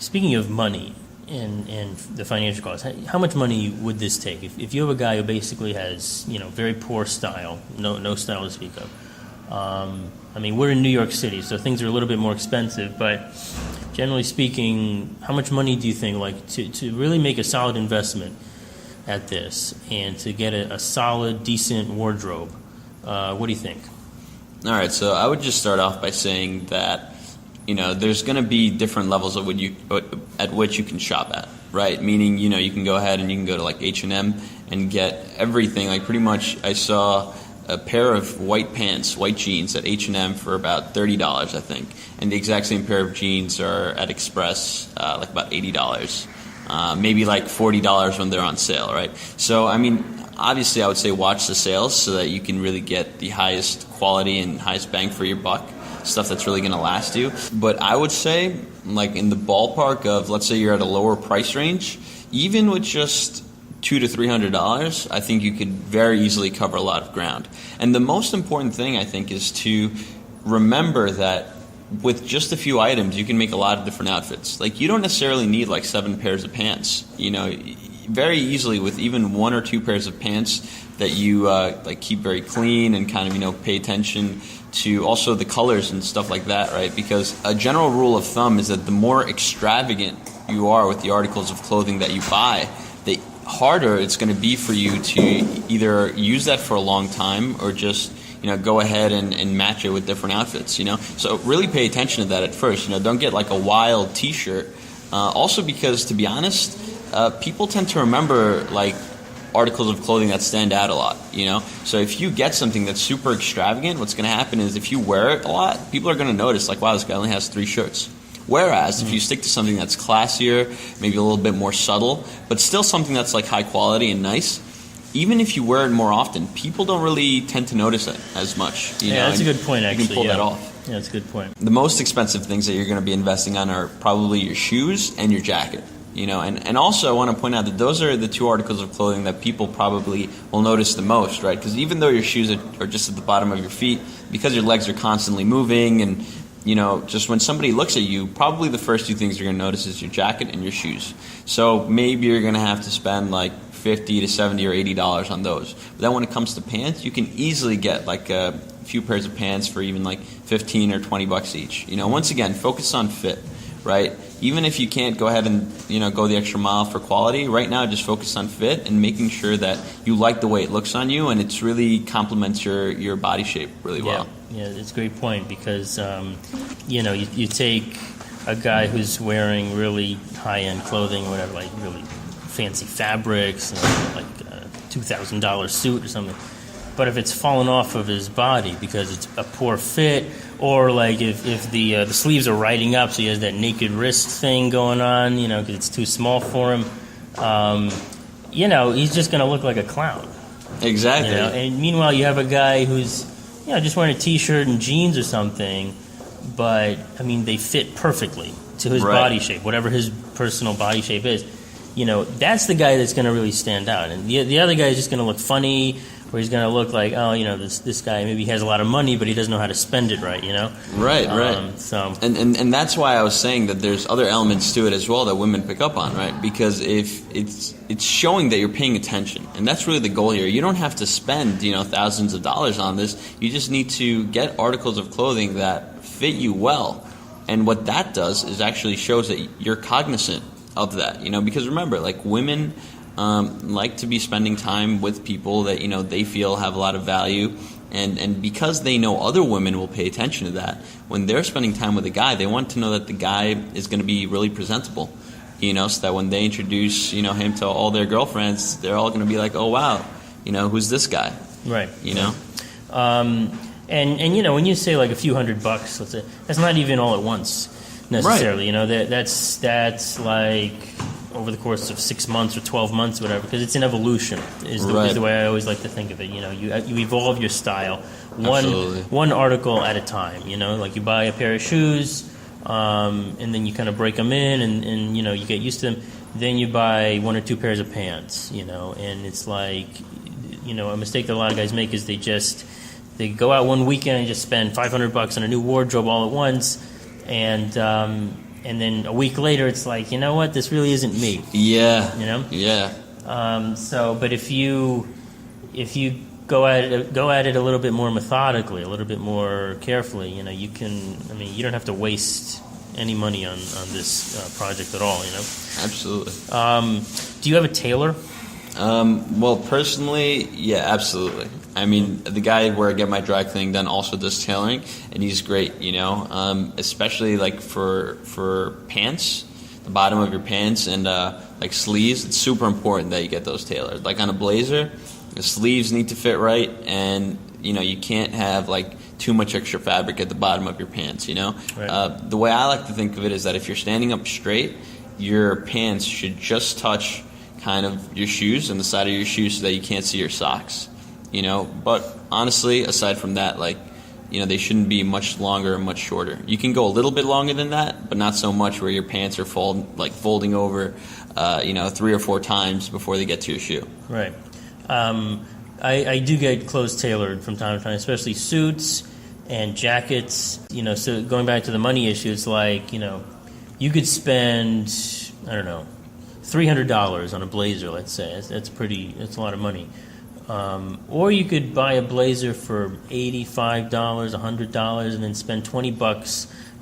speaking of money and the financial cost, how much money would this take? If you have a guy who basically has, very poor style, no style to speak of. I mean, we're in New York City, so things are a little bit more expensive, but generally speaking, how much money do you think, like, to really make a solid investment at this and to get a solid, decent wardrobe, what do you think? All right, so I would just start off by saying that, there's going to be different levels at which you can shop at, right? Meaning, you can go ahead and you can go to like H&M and get everything. Like pretty much I saw a pair of white jeans at H&M for about $30, I think. And the exact same pair of jeans are at Express, like about $80. Maybe like $40 when they're on sale, right? So, I mean, obviously I would say watch the sales so that you can really get the highest quality and highest bang for your buck, stuff that's really going to last you. But I would say, like in the ballpark of, let's say you're at a lower price range, even with just $200 to $300, I think you could very easily cover a lot of ground. And the most important thing, I think, is to remember that with just a few items, you can make a lot of different outfits. Like, you don't necessarily need like 7 pairs of pants. Very easily with even 1 or 2 pairs of pants that you like keep very clean and kind of pay attention to also the colors and stuff like that, right? Because a general rule of thumb is that the more extravagant you are with the articles of clothing that you buy, the harder it's going to be for you to either use that for a long time or just go ahead and match it with different outfits. So really pay attention to that at first. Don't get like a wild T-shirt. Also because, to be honest, people tend to remember like articles of clothing that stand out a lot. So if you get something that's super extravagant, what's going to happen is if you wear it a lot, people are going to notice like, wow, this guy only has 3 shirts. Whereas if you stick to something that's classier, maybe a little bit more subtle, but still something that's like high quality and nice, even if you wear it more often, people don't really tend to notice it as much. That's a good point, actually. You can pull that off. Yeah, that's a good point. The most expensive things that you're going to be investing on are probably your shoes and your jacket. And also I want to point out that those are the 2 articles of clothing that people probably will notice the most, right? Because even though your shoes are just at the bottom of your feet, because your legs are constantly moving and just when somebody looks at you, probably the first 2 things you're going to notice is your jacket and your shoes. So maybe you're going to have to spend like $50 to $70 or $80 on those. But then when it comes to pants, you can easily get like a few pairs of pants for even like $15 or $20 each. Once again, focus on fit, right? Even if you can't go ahead and go the extra mile for quality, right now just focus on fit and making sure that you like the way it looks on you and it's really complements your body shape really well. Yeah, it's a great point because you take a guy who's wearing really high-end clothing or whatever, like really fancy fabrics, like a $2,000 suit or something. But if it's fallen off of his body because it's a poor fit, or like if the sleeves are riding up, so he has that naked wrist thing going on, because it's too small for him, he's just going to look like a clown. Exactly. And meanwhile, you have a guy who's just wearing a T-shirt and jeans or something, but I mean they fit perfectly to his body shape, whatever his personal body shape is. That's the guy that's going to really stand out, and the other guy is just going to look funny. Where he's going to look like, this guy maybe has a lot of money, but he doesn't know how to spend it right, Right. So and that's why I was saying that there's other elements to it as well that women pick up on, right? Because if it's showing that you're paying attention, and that's really the goal here. You don't have to spend, thousands of dollars on this. You just need to get articles of clothing that fit you well. And what that does is actually shows that you're cognizant of that, because remember, like women like to be spending time with people that they feel have a lot of value, and because they know other women will pay attention to that, when they're spending time with a guy, they want to know that the guy is going to be really presentable, so that when they introduce him to all their girlfriends, they're all going to be like, oh wow, who's this guy, right? And when you say like a few $100, let's say, that's not even all at once necessarily. Right. That's like over the course of 6 months or 12 months or whatever, because it's an evolution is the way I always like to think of it. You evolve your style one article at a time. Like you buy a pair of shoes, and then you kind of break them in, and you get used to them. Then you buy 1 or 2 pairs of pants, and it's like, a mistake that a lot of guys make is they go out one weekend and just spend $500 on a new wardrobe all at once, and and then a week later it's like, you know what, this really isn't me. Yeah. You know. Yeah. But if you go at it a little bit more methodically, a little bit more carefully, you know, you can. I mean, you don't have to waste any money on this project at all. You know. Absolutely. Do you have a tailor? Well, personally, yeah, absolutely. I mean, the guy where I get my dry cleaning done also does tailoring, and he's great, you know, especially like for pants, the bottom of your pants, and like sleeves. It's super important that you get those tailored. Like on a blazer, the sleeves need to fit right, and you know, you can't have like too much extra fabric at the bottom of your pants, you know. Right. The way I like to think of it is that if you're standing up straight, your pants should just touch kind of your shoes and the side of your shoes so that you can't see your socks, you know. But honestly, aside from that, like, you know, they shouldn't be much longer or much shorter. You can go a little bit longer than that, but not so much where your pants are folding over, you know, 3 or 4 times before they get to your shoe. Right. I do get clothes tailored from time to time, especially suits and jackets. You know, so going back to the money issue, it's like, you know, you could spend, I don't know, $300 on a blazer, let's say. That's a lot of money. Or you could buy a blazer for $85, $100, and then spend $20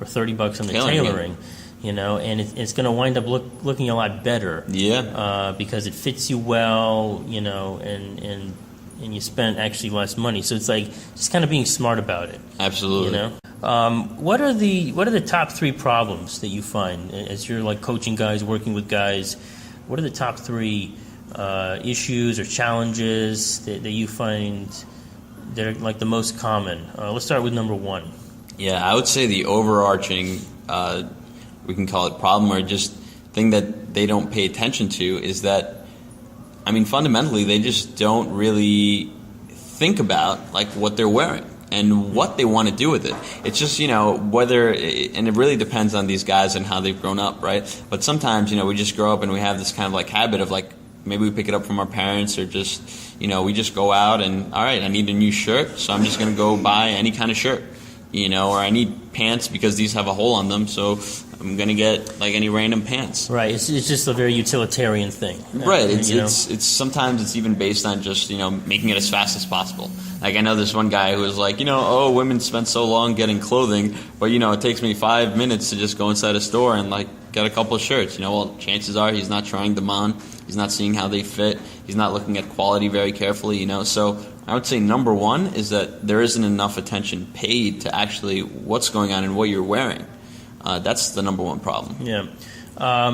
or $30 on the tailoring. You know, and it's going to wind up looking a lot better. Yeah. Because it fits you well, you know, and you spend actually less money. So it's like just kind of being smart about it. Absolutely. You know, what are the top 3 problems that you find as you're like coaching guys, working with guys? What are the top 3 issues or challenges that you find that are like the most common? Let's start with number 1. Yeah, I would say the overarching, we can call it problem or just thing that they don't pay attention to is that, I mean, fundamentally, they just don't really think about like what they're wearing and what they want to do with it. It's just, you know, and it really depends on these guys and how they've grown up, right? But sometimes, you know, we just grow up and we have this kind of like habit of like, maybe we pick it up from our parents or just, you know, we just go out and, all right, I need a new shirt, so I'm just going to go buy any kind of shirt, you know, or I need pants because these have a hole on them, so I'm going to get like any random pants. Right, it's just a very utilitarian thing. Right, it's sometimes it's even based on just, you know, making it as fast as possible. Like I know this one guy who was like, you know, oh, women spend so long getting clothing, but you know, it takes me 5 minutes to just go inside a store and like get a couple of shirts. You know, well, chances are he's not trying them on, he's not seeing how they fit, he's not looking at quality very carefully, you know. So I would say number 1 is that there isn't enough attention paid to actually what's going on and what you're wearing. That's the number 1 problem. Yeah. I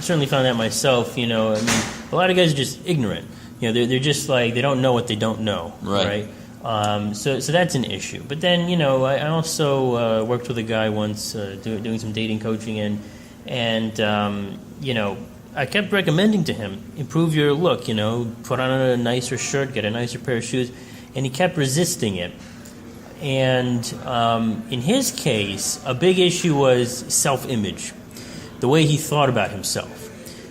certainly found that myself, you know. I mean, a lot of guys are just ignorant. You know, they're just like, they don't know what they don't know, right? So that's an issue. But then, you know, I also worked with a guy once doing some dating coaching, and you know, I kept recommending to him, improve your look, you know, put on a nicer shirt, get a nicer pair of shoes, and he kept resisting it. And in his case, a big issue was self-image, the way he thought about himself.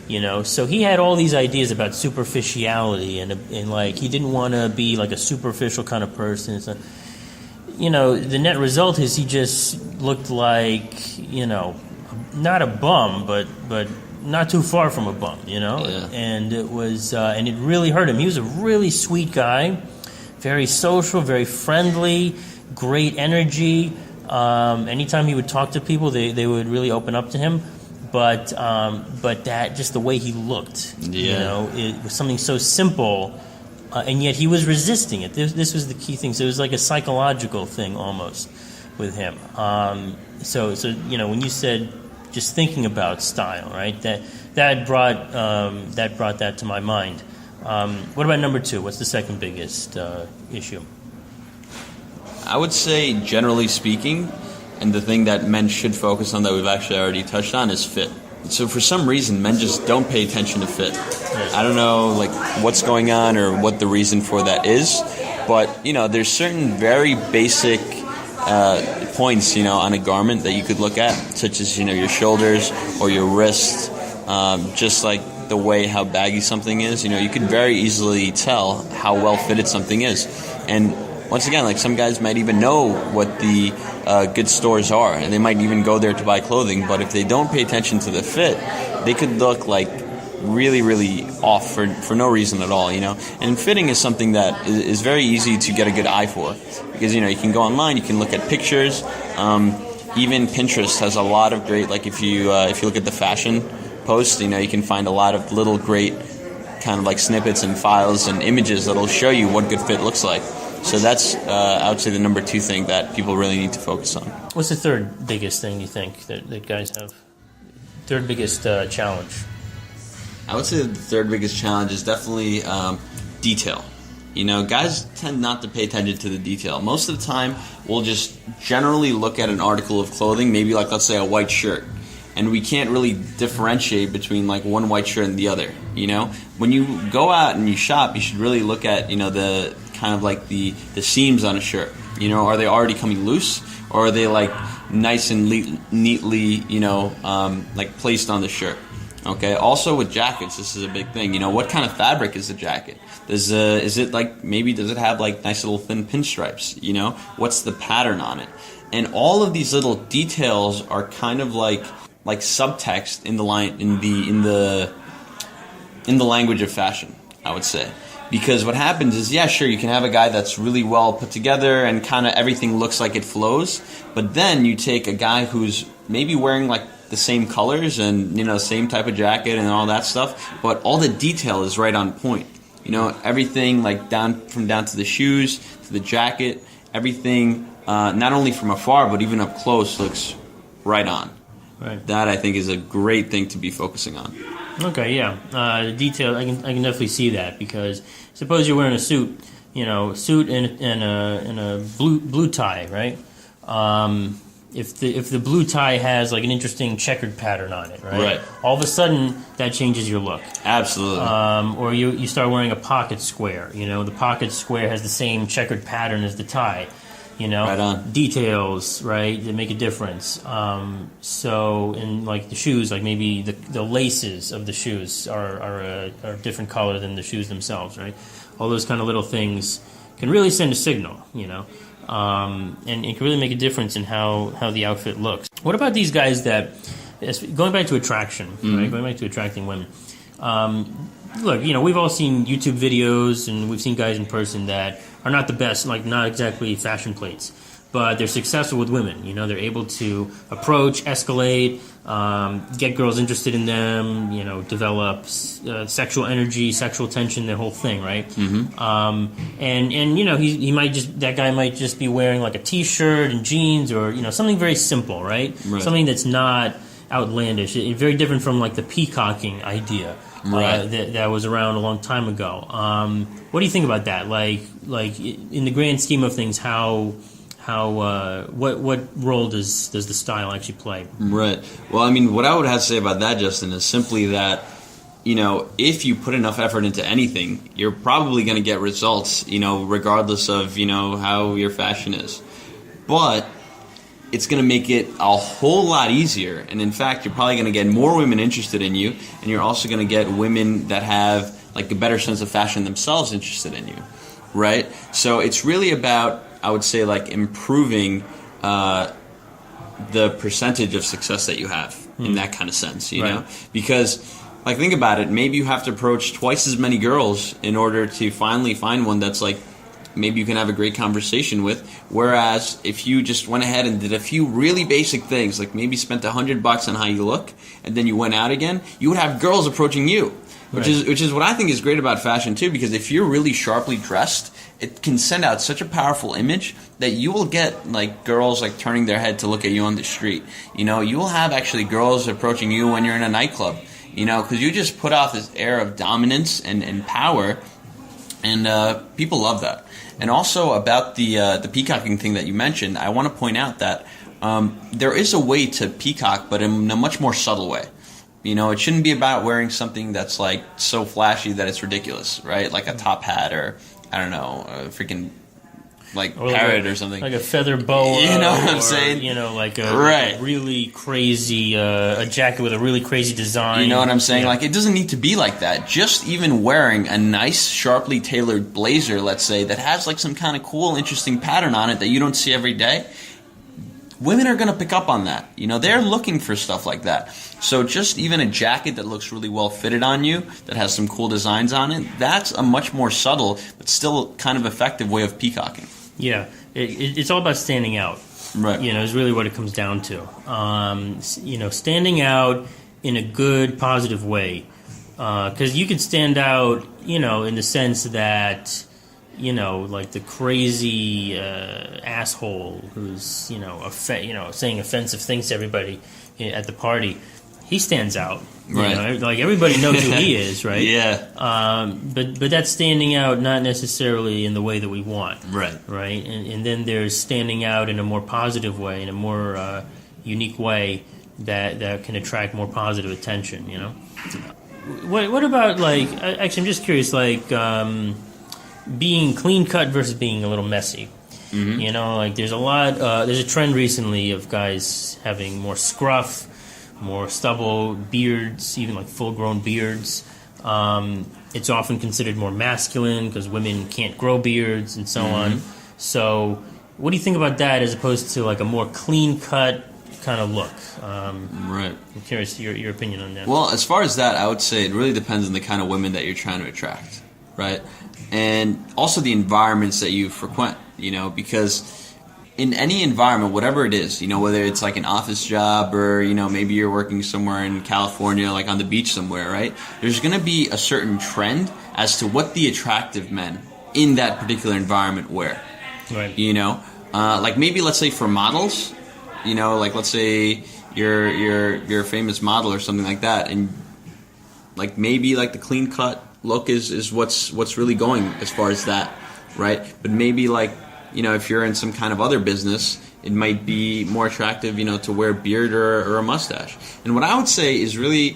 You know, so he had all these ideas about superficiality and like he didn't want to be like a superficial kind of person. So, you know, the net result is he just looked like, you know, not a bum, but not too far from a bum, you know. Yeah. And it was and it really hurt him. He was a really sweet guy, very social, very friendly, great energy. Anytime he would talk to people, they would really open up to him. But that just the way he looked, you know, it was something so simple, and yet he was resisting it. This was the key thing. So it was like a psychological thing almost with him. So you know, when you said just thinking about style, right? That brought that to my mind. What about number 2? What's the second biggest issue? I would say, generally speaking, and the thing that men should focus on that we've actually already touched on is fit. So for some reason, men just don't pay attention to fit. I don't know like what's going on or what the reason for that is, but you know, there's certain very basic points, you know, on a garment that you could look at, such as, you know, your shoulders or your wrists, just like the way how baggy something is. You know, you could very easily tell how well fitted something is. And once again, like some guys might even know what the good stores are, and they might even go there to buy clothing. But if they don't pay attention to the fit, they could look like really, really off for no reason at all, And fitting is something that is very easy to get a good eye for, because, you can go online, you can look at pictures. Even Pinterest has a lot of great, like if you look at the fashion posts, you can find a lot of little great kind of like snippets and files and images that'll show you what good fit looks like. So that's, I would say, the number 2 thing that people really need to focus on. What's the third biggest thing you think that guys have? Third biggest challenge? I would say that the third biggest challenge is definitely detail. Guys tend not to pay attention to the detail. Most of the time, we'll just generally look at an article of clothing, maybe like, let's say, a white shirt, and we can't really differentiate between like one white shirt and the other. When you go out and you shop, you should really look at, the kind of like the seams on a shirt. Are they already coming loose, or are they like nice and neatly, like placed on the shirt? Okay. Also with jackets, this is a big thing. What kind of fabric is the jacket? Is it like, maybe does it have like nice little thin pinstripes? What's the pattern on it? And all of these little details are kind of like subtext in the language of fashion, I would say. Because what happens is, yeah, sure, you can have a guy that's really well put together and kind of everything looks like it flows, but then you take a guy who's maybe wearing like the same colors and, same type of jacket and all that stuff, but all the detail is right on point. Everything like down to the shoes, to the jacket, everything, not only from afar, but even up close looks right on. Right. That, I think, is a great thing to be focusing on. Okay, yeah. The detail, I can definitely see that, because suppose you're wearing a suit, suit and a blue tie, right? If the blue tie has like an interesting checkered pattern on it, right? All of a sudden that changes your look. Absolutely. Or you start wearing a pocket square. The pocket square has the same checkered pattern as the tie. Right on. Details, right, that make a difference. So in like the shoes, like maybe the laces of the shoes are a different color than the shoes themselves, right? All those kind of little things can really send a signal, and it can really make a difference in how the outfit looks. What about these guys that, going back to attraction, right? Going back to attracting women. Look, we've all seen YouTube videos and we've seen guys in person that are not the best, like not exactly fashion plates, but they're successful with women. They're able to approach, escalate, get girls interested in them, develop sexual energy, sexual tension, the whole thing, right? Mm-hmm. And that guy might just be wearing like a t-shirt and jeans, or something very simple, right? Something that's not outlandish. It's very different from like the peacocking idea. That was around a long time ago. What do you think about that? Like in the grand scheme of things, what role does the style actually play? Right. Well, what I would have to say about that, Justin, is simply that, if you put enough effort into anything, you're probably going to get results, regardless of, how your fashion is. But it's going to make it a whole lot easier. And in fact, you're probably going to get more women interested in you, and you're also going to get women that have like a better sense of fashion themselves interested in you, right? So it's really about, I would say, like improving the percentage of success that you have in that kind of sense, you know? Because, like, think about it. Maybe you have to approach twice as many girls in order to finally find one that's like, maybe you can have a great conversation with. Whereas if you just went ahead and did a few really basic things, like maybe spent $100 on how you look, and then you went out again, you would have girls approaching you, which is what I think is great about fashion too. Because if you're really sharply dressed, it can send out such a powerful image that you will get like girls like turning their head to look at you on the street. You will have actually girls approaching you when you're in a nightclub. Because you just put off this air of dominance and power, and people love that. And also about the peacocking thing that you mentioned, I want to point out that there is a way to peacock, but in a much more subtle way. It shouldn't be about wearing something that's like so flashy that it's ridiculous, right? Like a top hat, or I don't know, a freaking like parrot or something, like a feather boa. You know what I'm saying? Like a really crazy a jacket with a really crazy design. You know what I'm saying? Yeah. Like, it doesn't need to be like that. Just even wearing a nice, sharply tailored blazer, let's say, that has like some kind of cool, interesting pattern on it that you don't see every day. women are going to pick up on that. They're looking for stuff like that. So just even a jacket that looks really well fitted on you, that has some cool designs on it, that's a much more subtle but still kind of effective way of peacocking. Yeah, it's all about standing out. Right. Is really what it comes down to. Standing out in a good, positive way. Because you can stand out, in the sense that, like the crazy asshole who's, saying offensive things to everybody at the party. He stands out. Right. Like everybody knows who he is, right? Yeah. But that's standing out not necessarily in the way that we want. Right. Right. And then there's standing out in a more positive way, in a more unique way that can attract more positive attention. What about actually? I'm just curious, being clean cut versus being a little messy. Mm-hmm. There's there's a trend recently of guys having more scruff, more stubble, beards, even full-grown beards. It's often considered more masculine because women can't grow beards and so on. So, what do you think about that as opposed to a more clean-cut kind of look? Right. I'm curious your opinion on that. Well, as far as that, I would say it really depends on the kind of women that you're trying to attract, right? And also the environments that you frequent, because in any environment, whatever it is, whether it's an office job or, maybe you're working somewhere in California, on the beach somewhere, right? There's going to be a certain trend as to what the attractive men in that particular environment wear. Right. Maybe let's say for models, let's say you're a famous model or something like that, and maybe the clean cut look is what's really going as far as that, right? But maybe if you're in some kind of other business, it might be more attractive, to wear a beard or a mustache. And what I would say is really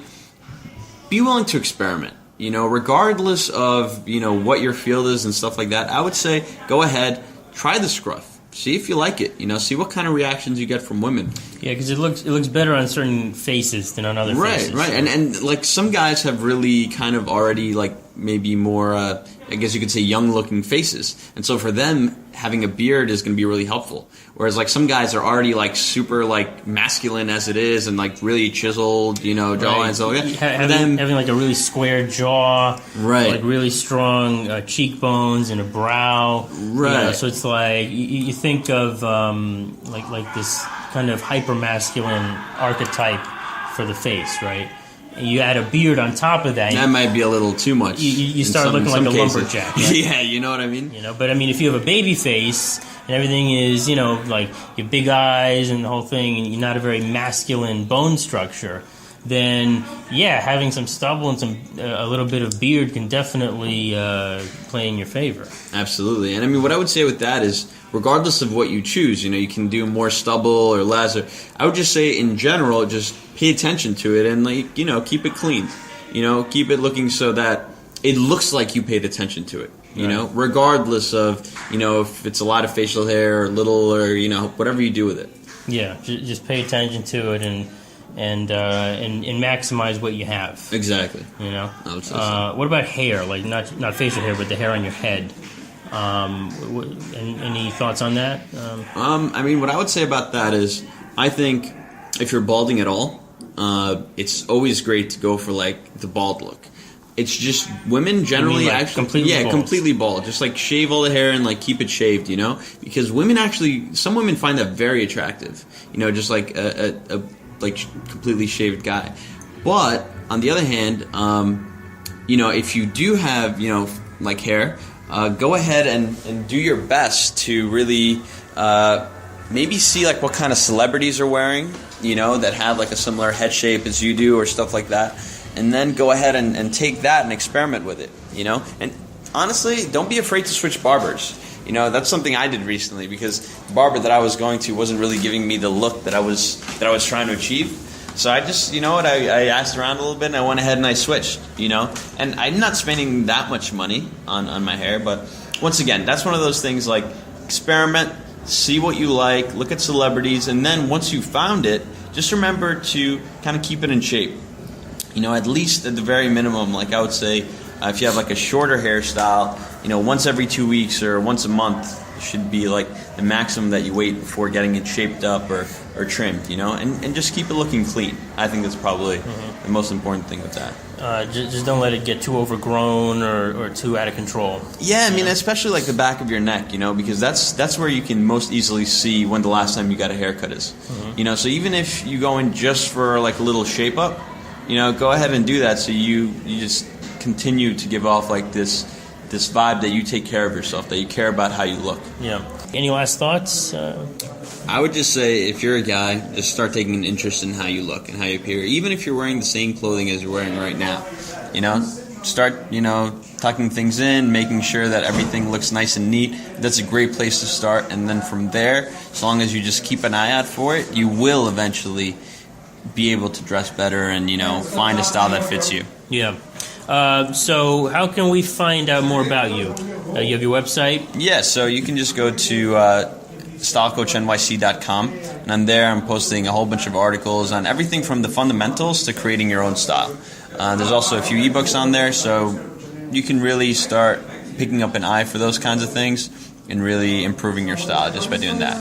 be willing to experiment, regardless of, what your field is and stuff like that. I would say go ahead, try the scruff. See if you like it, see what kind of reactions you get from women. Yeah, because it looks better on certain faces than on other faces. Right. And some guys have really kind of already maybe more, I guess you could say, young-looking faces. And so for them, having a beard is going to be really helpful. Whereas some guys are already super masculine as it is and really chiseled, jawline and stuff like that. Having a really square jaw, right? Really strong cheekbones and a brow, right? So it's you think of this kind of hyper masculine archetype for the face, right? You add a beard on top of that. That might be a little too much. You start looking like a lumberjack. Right? Yeah, you know what I mean? But I mean, if you have a baby face and everything is, your big eyes and the whole thing, and you're not a very masculine bone structure, then yeah, having some stubble and a little bit of beard can definitely play in your favor. Absolutely. And I mean, what I would say with that is, regardless of what you choose, you can do more stubble or less. I would just say, in general, just pay attention to it and keep it clean. Keep it looking so that it looks like you paid attention to it. Regardless of if it's a lot of facial hair or little or whatever you do with it. Yeah, just pay attention to it and maximize what you have. Exactly. I would say so. What about hair? Not facial hair, but the hair on your head. Any thoughts on that? I mean, what I would say about that is, I think if you're balding at all, it's always great to go for the bald look. It's just women generally completely bald. Just shave all the hair and keep it shaved, because some women find that very attractive. Just a completely shaved guy. But on the other hand, if you do have hair. Go ahead and do your best to really maybe see what kind of celebrities are wearing, that have a similar head shape as you do or stuff like that. And then go ahead and take that and experiment with it, And honestly, don't be afraid to switch barbers. That's something I did recently because the barber that I was going to wasn't really giving me the look that I was trying to achieve. So I just, I asked around a little bit and I went ahead and I switched, And I'm not spending that much money on my hair, but once again, that's one of those things experiment, see what you like, look at celebrities, and then once you found it, just remember to kind of keep it in shape. At least at the very minimum, I would say, if you have a shorter hairstyle, once every 2 weeks or once a month, should be like the maximum that you wait before getting it shaped up or trimmed, and just keep it looking clean. I think that's probably the most important thing with that. Just don't let it get too overgrown or too out of control. Yeah, I mean, especially like the back of your neck, because that's where you can most easily see when the last time you got a haircut is. So even if you go in just for like a little shape up, go ahead and do that so you just continue to give off like this vibe that you take care of yourself, that you care about how you look. Yeah. Any last thoughts? I would just say, if you're a guy, just start taking an interest in how you look and how you appear. Even if you're wearing the same clothing as you're wearing right now, start, tucking things in, making sure that everything looks nice and neat. That's a great place to start. And then from there, as long as you just keep an eye out for it, you will eventually be able to dress better and, find a style that fits you. Yeah. So how can we find out more about you? You have your website? Yeah, so you can just go to stylecoachnyc.com, and on there I'm posting a whole bunch of articles on everything from the fundamentals to creating your own style. There's also a few ebooks on there, so you can really start picking up an eye for those kinds of things and really improving your style just by doing that.